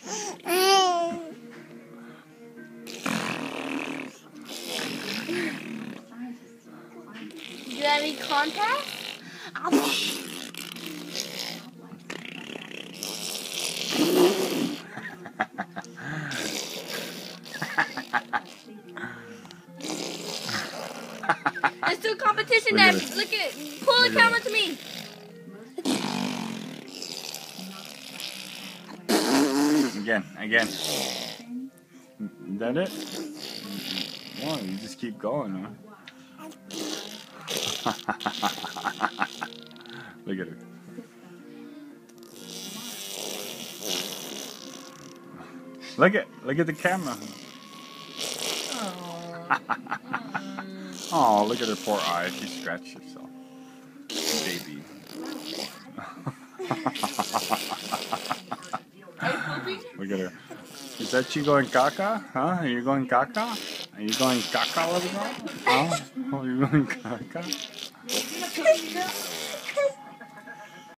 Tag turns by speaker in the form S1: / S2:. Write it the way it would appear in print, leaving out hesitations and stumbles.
S1: Do you have any contacts? Let's do a competition now. Look at, pull the camera to me.
S2: Again. Is that it? Well, you just keep going, huh? Look at her. Look at the camera. Oh, look at her poor eye. She scratched herself. Baby. Look at her. Is that you going caca? Huh? Are you going caca? Are you going caca, little girl? Huh? Oh, you're going caca?